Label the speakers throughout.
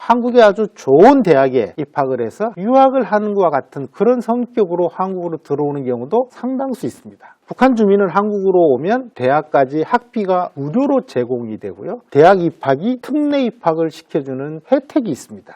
Speaker 1: 한국의 아주 좋은 대학에 입학을 해서 유학을 하는 것과 같은 그런 성격으로 한국으로 들어오는 경우도 상당수 있습니다. 북한 주민은 한국으로 오면 대학까지 학비가 무료로 제공이 되고요. 대학 입학이 특례 입학을 시켜주는 혜택이 있습니다.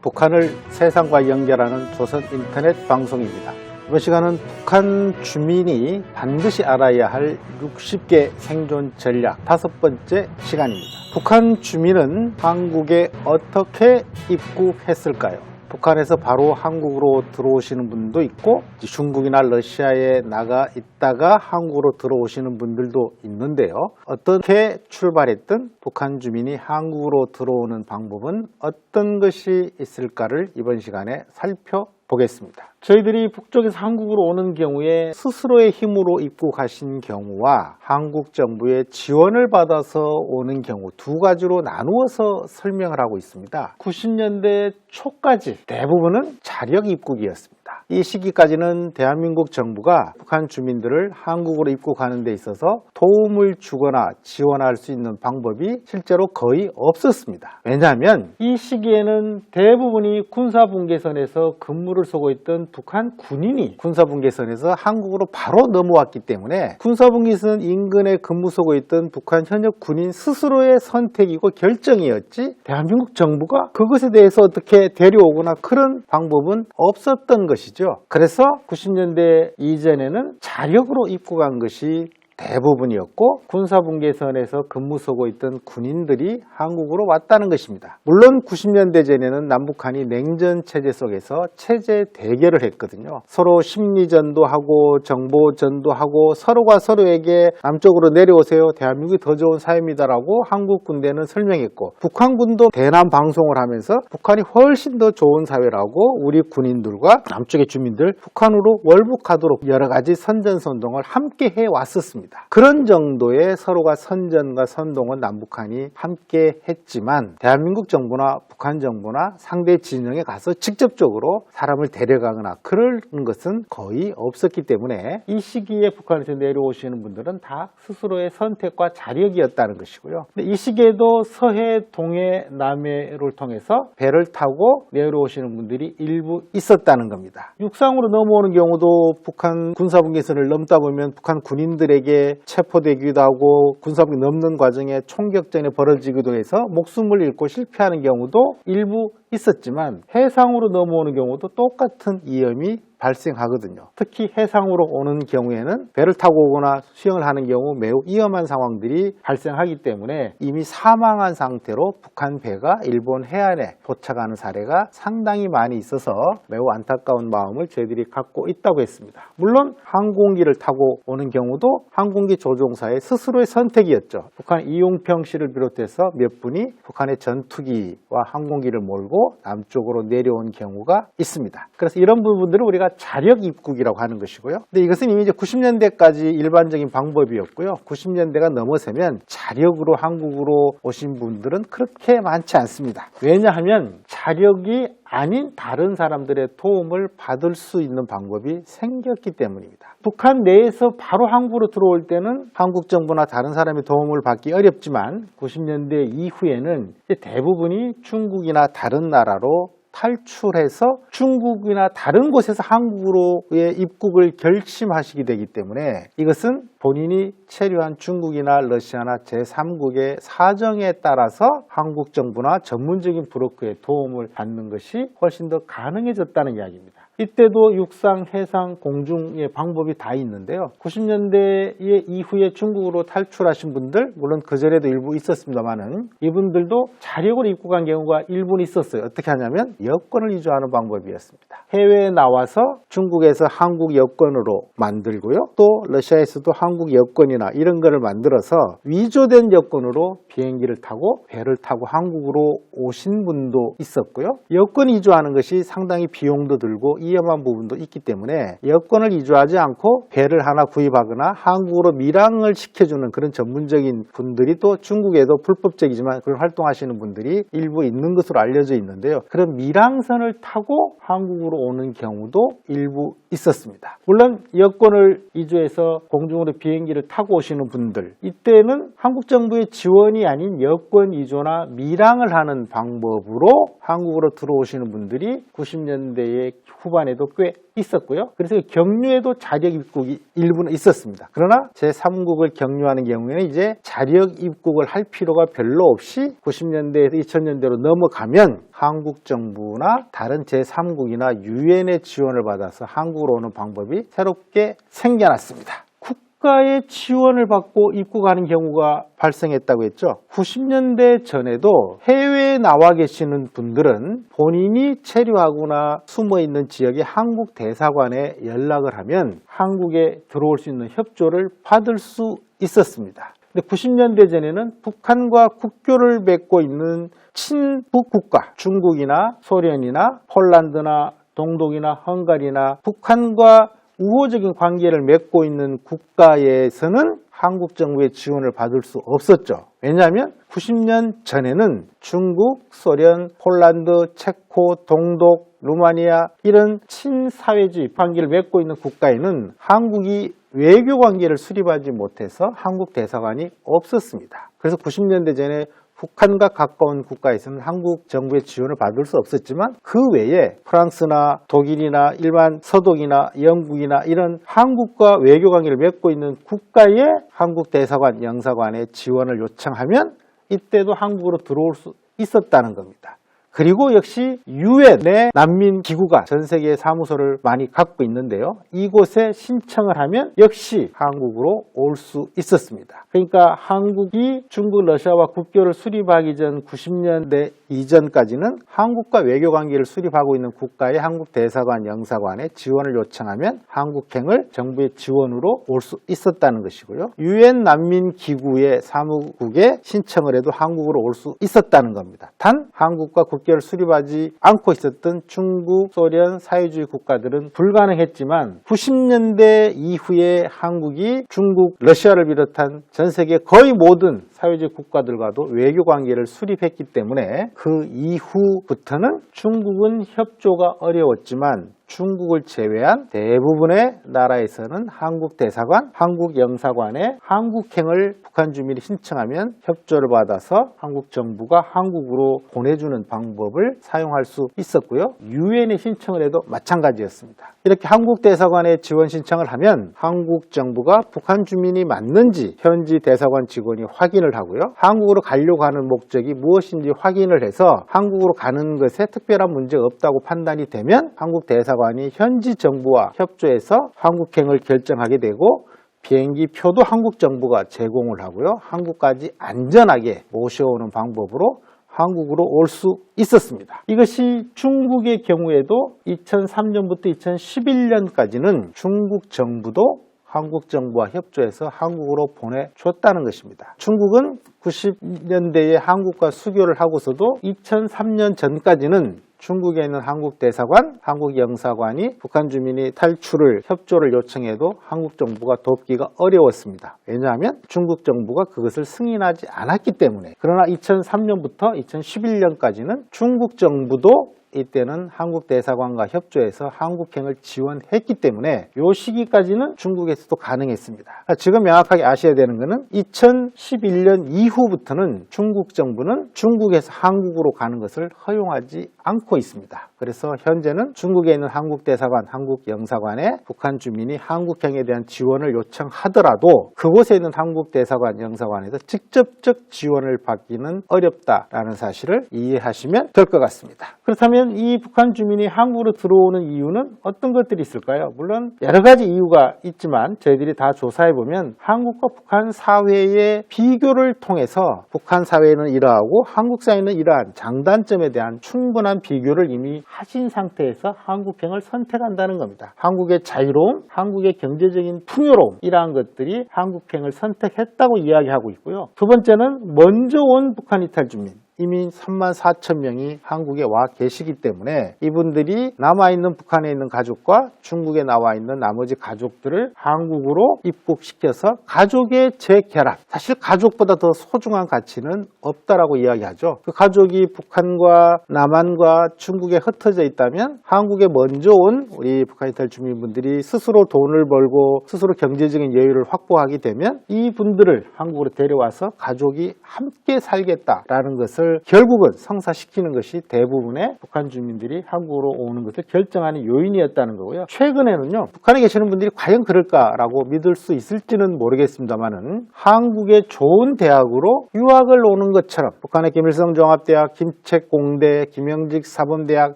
Speaker 1: 북한을 세상과 연결하는 조선 인터넷 방송입니다. 이번 시간은 북한 주민이 반드시 알아야 할 60개 생존 전략 5번째 시간입니다. 북한 주민은 한국에 어떻게 입국했을까요? 북한에서 바로 한국으로 들어오시는 분도 있고 중국이나 러시아에 나가 있다가 한국으로 들어오시는 분들도 있는데요. 어떻게 출발했든 북한 주민이 한국으로 들어오는 방법은 어떤 것이 있을까를 이번 시간에 살펴보겠습니다. 저희들이 북쪽에서 한국으로 오는 경우에 스스로의 힘으로 입국하신 경우와 한국 정부의 지원을 받아서 오는 경우 두 가지로 나누어서 설명을 하고 있습니다. 90년대 초까지 대부분은 자력 입국이었습니다. 이 시기까지는 대한민국 정부가 북한 주민들을 한국으로 입국하는 데 있어서 도움을 주거나 지원할 수 있는 방법이 실제로 거의 없었습니다. 왜냐하면 이 시기에는 대부분이 군사분계선에서 근무를 서고 있던 북한 군인이 군사분계선에서 한국으로 바로 넘어왔기 때문에 군사분계선 인근에 근무 서고 있던 북한 현역 군인 스스로의 선택이고 결정이었지 대한민국 정부가 그것에 대해서 어떻게 데려오거나 그런 방법은 없었던 것이죠. 그래서 90년대 이전에는 자력으로 입국한 것이 대부분이었고 군사분계선에서 근무 서고 있던 군인들이 한국으로 왔다는 것입니다. 물론 90년대 전에는 남북한이 냉전 체제 속에서 체제 대결을 했거든요. 서로 심리전도 하고 정보전도 하고 서로가 서로에게 남쪽으로 내려오세요. 대한민국이 더 좋은 사회입니다라고 한국 군대는 설명했고 북한군도 대남 방송을 하면서 북한이 훨씬 더 좋은 사회라고 우리 군인들과 남쪽의 주민들 북한으로 월북하도록 여러 가지 선전선동을 함께 해왔었습니다. 그런 정도의 서로가 선전과 선동은 남북한이 함께 했지만 대한민국 정부나 북한 정부나 상대 진영에 가서 직접적으로 사람을 데려가거나 그런 것은 거의 없었기 때문에 이 시기에 북한에서 내려오시는 분들은 다 스스로의 선택과 자력이었다는 것이고요. 근데 이 시기에도 서해, 동해, 남해를 통해서 배를 타고 내려오시는 분들이 일부 있었다는 겁니다. 육상으로 넘어오는 경우도 북한 군사분계선을 넘다 보면 북한 군인들에게 체포되기도 하고 군사분계 넘는 과정에 총격전이 벌어지기도 해서 목숨을 잃고 실패하는 경우도 일부 있었지만 해상으로 넘어오는 경우도 똑같은 위험이 발생하거든요. 특히 해상으로 오는 경우에는 배를 타고 오거나 수영을 하는 경우 매우 위험한 상황들이 발생하기 때문에 이미 사망한 상태로 북한 배가 일본 해안에 도착하는 사례가 상당히 많이 있어서 매우 안타까운 마음을 저희들이 갖고 있다고 했습니다. 물론 항공기를 타고 오는 경우도 항공기 조종사의 스스로의 선택이었죠. 북한 이용평 씨를 비롯해서 몇 분이 북한의 전투기와 항공기를 몰고 남쪽으로 내려온 경우가 있습니다. 그래서 이런 부분들을 우리가 자력 입국이라고 하는 것이고요. 근데 이것은 이미 이제 90년대까지 일반적인 방법이었고요. 90년대가 넘어서면 자력으로 한국으로 오신 분들은 그렇게 많지 않습니다. 왜냐하면 자력이 아닌 다른 사람들의 도움을 받을 수 있는 방법이 생겼기 때문입니다. 북한 내에서 바로 한국으로 들어올 때는 한국 정부나 다른 사람의 도움을 받기 어렵지만 90년대 이후에는 대부분이 중국이나 다른 나라로 탈출해서 중국이나 다른 곳에서 한국으로의 입국을 결심하시게 되기 때문에 이것은 본인이 체류한 중국이나 러시아나 제3국의 사정에 따라서 한국 정부나 전문적인 브로커의 도움을 받는 것이 훨씬 더 가능해졌다는 이야기입니다. 이때도 육상, 해상, 공중의 방법이 다 있는데요. 90년대 이후에 중국으로 탈출하신 분들, 물론 그전에도 일부 있었습니다만은 이분들도 자력으로 입국한 경우가 일부 있었어요. 어떻게 하냐면 여권을 위조하는 방법이었습니다. 해외에 나와서 중국에서 한국 여권으로 만들고요. 또 러시아에서도 한국 여권이나 이런 거를 만들어서 위조된 여권으로 비행기를 타고 배를 타고 한국으로 오신 분도 있었고요. 여권 위조하는 것이 상당히 비용도 들고 이 위험한 부분도 있기 때문에 여권을 이주하지 않고 배를 하나 구입하거나 한국으로 밀항을 시켜주는 그런 전문적인 분들이 또 중국에도 불법적이지만 그런 활동하시는 분들이 일부 있는 것으로 알려져 있는데요. 그런 밀항선을 타고 한국으로 오는 경우도 일부 있었습니다. 물론 여권을 이주해서 공중으로 비행기를 타고 오시는 분들, 이때는 한국 정부의 지원이 아닌 여권 이주나 밀항을 하는 방법으로 한국으로 들어오시는 분들이 90년대의 후반에도 꽤 있었고요. 그래서 경유에도 자력 입국이 일부는 있었습니다. 그러나 제3국을 경유하는 경우에는 이제 자력 입국을 할 필요가 별로 없이 90년대에서 2000년대로 넘어가면 한국 정부나 다른 제3국이나 유엔의 지원을 받아서 한국으로 오는 방법이 새롭게 생겨났습니다. 국가의 지원을 받고 입국하는 경우가 발생했다고 했죠. 90년대 전에도 해외에 나와 계시는 분들은 본인이 체류하거나 숨어있는 지역의 한국 대사관에 연락을 하면 한국에 들어올 수 있는 협조를 받을 수 있었습니다. 근데 90년대 전에는 북한과 국교를 맺고 있는 친북 국가, 중국이나 소련이나 폴란드나 동독이나 헝가리나 북한과 우호적인 관계를 맺고 있는 국가에서는 한국 정부의 지원을 받을 수 없었죠. 왜냐하면 90년 전에는 중국, 소련, 폴란드, 체코, 동독, 루마니아 이런 친사회주의 관계를 맺고 있는 국가에는 한국이 외교 관계를 수립하지 못해서 한국 대사관이 없었습니다. 그래서 90년대 전에 북한과 가까운 국가에서는 한국 정부의 지원을 받을 수 없었지만 그 외에 프랑스나 독일이나 일반 서독이나 영국이나 이런 한국과 외교관계를 맺고 있는 국가의 한국 대사관, 영사관의 지원을 요청하면 이때도 한국으로 들어올 수 있었다는 겁니다. 그리고 역시 유엔의 난민기구가 전 세계에 사무소를 많이 갖고 있는데요. 이곳에 신청을 하면 역시 한국으로 올 수 있었습니다. 그러니까 한국이 중국, 러시아와 국교를 수립하기 전 90년대 이전까지는 한국과 외교관계를 수립하고 있는 국가의 한국 대사관, 영사관에 지원을 요청하면 한국행을 정부의 지원으로 올 수 있었다는 것이고요. 유엔 난민기구의 사무국에 신청을 해도 한국으로 올 수 있었다는 겁니다. 단 한국과 국교를 수립하지 않고 있었던 중국, 소련, 사회주의 국가들은 불가능했지만 90년대 이후에 한국이 중국, 러시아를 비롯한 전 세계 거의 모든 사회주의 국가들과도 외교관계를 수립했기 때문에 그 이후부터는 중국은 협조가 어려웠지만 중국을 제외한 대부분의 나라에서는 한국 대사관, 한국 영사관에 한국행을 북한 주민이 신청하면 협조를 받아서 한국 정부가 한국으로 보내주는 방법을 사용할 수 있었고요. 유엔에 신청을 해도 마찬가지였습니다. 이렇게 한국 대사관에 지원 신청을 하면 한국 정부가 북한 주민이 맞는지 현지 대사관 직원이 확인을 하고요. 한국으로 가려고 하는 목적이 무엇인지 확인을 해서 한국으로 가는 것에 특별한 문제가 없다고 판단이 되면 한국 대사관이 현지 정부와 협조해서 한국행을 결정하게 되고 비행기 표도 한국 정부가 제공을 하고요. 한국까지 안전하게 모셔오는 방법으로 한국으로 올 수 있었습니다. 이것이 중국의 경우에도 2003년부터 2011년까지는 중국 정부도 한국 정부와 협조해서 한국으로 보내줬다는 것입니다. 중국은 90년대에 한국과 수교를 하고서도 2003년 전까지는 중국에 있는 한국 대사관, 한국 영사관이 북한 주민이 탈출을 협조를 요청해도 한국 정부가 돕기가 어려웠습니다. 왜냐하면 중국 정부가 그것을 승인하지 않았기 때문에. 그러나 2003년부터 2011년까지는 중국 정부도 이때는 한국 대사관과 협조해서 한국행을 지원했기 때문에 이 시기까지는 중국에서도 가능했습니다. 지금 명확하게 아셔야 되는 것은 2011년 이후부터는 중국 정부는 중국에서 한국으로 가는 것을 허용하지 않고 있습니다. 그래서 현재는 중국에 있는 한국 대사관, 한국 영사관에 북한 주민이 한국행에 대한 지원을 요청하더라도 그곳에 있는 한국 대사관, 영사관에서 직접적 지원을 받기는 어렵다라는 사실을 이해하시면 될 것 같습니다. 그렇다면 이 북한 주민이 한국으로 들어오는 이유는 어떤 것들이 있을까요? 물론 여러 가지 이유가 있지만 저희들이 다 조사해보면 한국과 북한 사회의 비교를 통해서 북한 사회는 이러하고 한국 사회는 이러한 장단점에 대한 충분한 비교를 이미 하신 상태에서 한국행을 선택한다는 겁니다. 한국의 자유로움, 한국의 경제적인 풍요로움 이러한 것들이 한국행을 선택했다고 이야기하고 있고요. 두 번째는 먼저 온 북한 이탈 주민 이미 34,000명이 한국에 와 계시기 때문에 이분들이 남아있는 북한에 있는 가족과 중국에 나와 있는 나머지 가족들을 한국으로 입국시켜서 가족의 재결합, 사실 가족보다 더 소중한 가치는 없다라고 이야기하죠. 그 가족이 북한과 남한과 중국에 흩어져 있다면 한국에 먼저 온 우리 북한 이탈 주민분들이 스스로 돈을 벌고 스스로 경제적인 여유를 확보하게 되면 이분들을 한국으로 데려와서 가족이 함께 살겠다라는 것을 결국은 성사시키는 것이 대부분의 북한 주민들이 한국으로 오는 것을 결정하는 요인이었다는 거고요. 최근에는요, 북한에 계시는 분들이 과연 그럴까라고 믿을 수 있을지는 모르겠습니다만은 한국의 좋은 대학으로 유학을 오는 것처럼 북한의 김일성 종합대학, 김책공대, 김영직 사범대학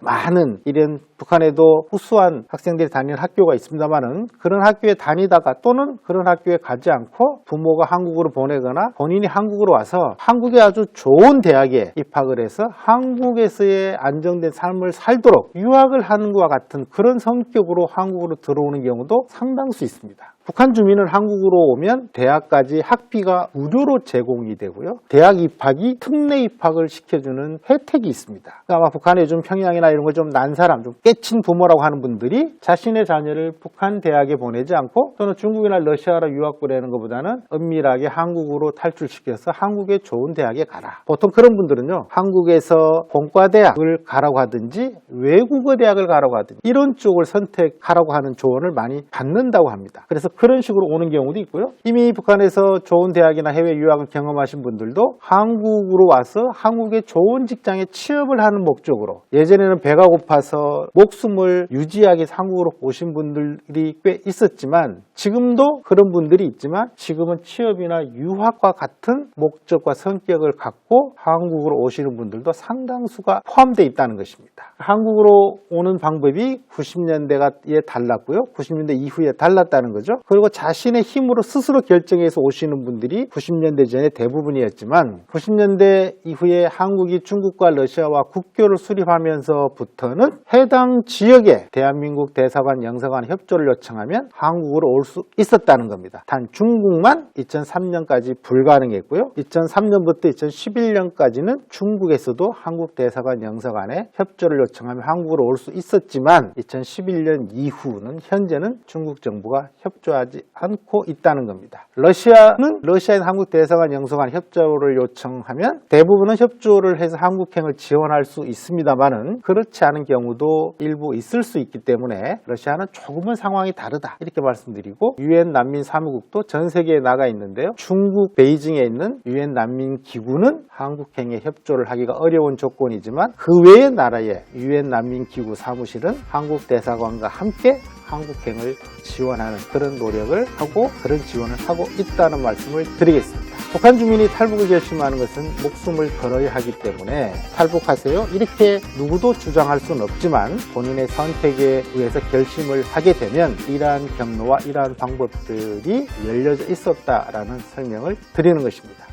Speaker 1: 많은 이런 북한에도 우수한 학생들이 다니는 학교가 있습니다만은 그런 학교에 다니다가 또는 그런 학교에 가지 않고 부모가 한국으로 보내거나 본인이 한국으로 와서 한국의 아주 좋은 대학에 입학을 해서 한국에서의 안정된 삶을 살도록 유학을 하는 것과 같은 그런 성격으로 한국으로 들어오는 경우도 상당수 있습니다. 북한 주민은 한국으로 오면 대학까지 학비가 무료로 제공이 되고요. 대학 입학이 특례 입학을 시켜주는 혜택이 있습니다. 아마 북한에 요즘 평양이나 이런 걸 좀 난 사람, 좀 깨친 부모라고 하는 분들이 자신의 자녀를 북한 대학에 보내지 않고 또는 중국이나 러시아로 유학 보내는 것보다는 은밀하게 한국으로 탈출시켜서 한국의 좋은 대학에 가라. 보통 그런 분들은요, 한국에서 공과대학을 가라고 하든지 외국어 대학을 가라고 하든지 이런 쪽을 선택하라고 하는 조언을 많이 받는다고 합니다. 그래서 그런 식으로 오는 경우도 있고요. 이미 북한에서 좋은 대학이나 해외 유학을 경험하신 분들도 한국으로 와서 한국의 좋은 직장에 취업을 하는 목적으로 예전에는 배가 고파서 목숨을 유지하기 위해서 한국으로 오신 분들이 꽤 있었지만 지금도 그런 분들이 있지만 지금은 취업이나 유학과 같은 목적과 성격을 갖고 한국으로 오시는 분들도 상당수가 포함되어 있다는 것입니다. 한국으로 오는 방법이 90년대에 달랐고요. 90년대 이후에 달랐다는 거죠. 그리고 자신의 힘으로 스스로 결정해서 오시는 분들이 90년대 전에 대부분이었지만 90년대 이후에 한국이 중국과 러시아와 국교를 수립하면서부터는 해당 지역에 대한민국 대사관, 영사관 협조를 요청하면 한국으로 올 수 있었다는 겁니다. 단 중국만 2003년까지 불가능했고요. 2003년부터 2011년까지는 중국에서도 한국 대사관, 영사관에 협조를 요청하면 한국으로 올 수 있었지만 2011년 이후는 현재는 중국 정부가 협조하지 않고 있다는 겁니다. 러시아는 러시아의 한국 대사관, 영사관 협조를 요청하면 대부분은 협조를 해서 한국행을 지원할 수 있습니다만은 그렇지 않은 경우도 일부 있을 수 있기 때문에 러시아는 조금은 상황이 다르다 이렇게 말씀드리고 유엔 난민 사무국도 전 세계에 나가 있는데요. 중국 베이징에 있는 유엔 난민 기구는 한국행에 협조를 하기가 어려운 조건이지만 그 외의 나라의 유엔 난민 기구 사무실은 한국 대사관과 함께 한국행을 지원하는 그런 노력을 하고 그런 지원을 하고 있다는 말씀을 드리겠습니다. 북한 주민이 탈북을 결심하는 것은 목숨을 걸어야 하기 때문에 탈북하세요 이렇게 누구도 주장할 수는 없지만 본인의 선택에 의해서 결심을 하게 되면 이러한 경로와 이러한 방법들이 열려져 있었다라는 설명을 드리는 것입니다.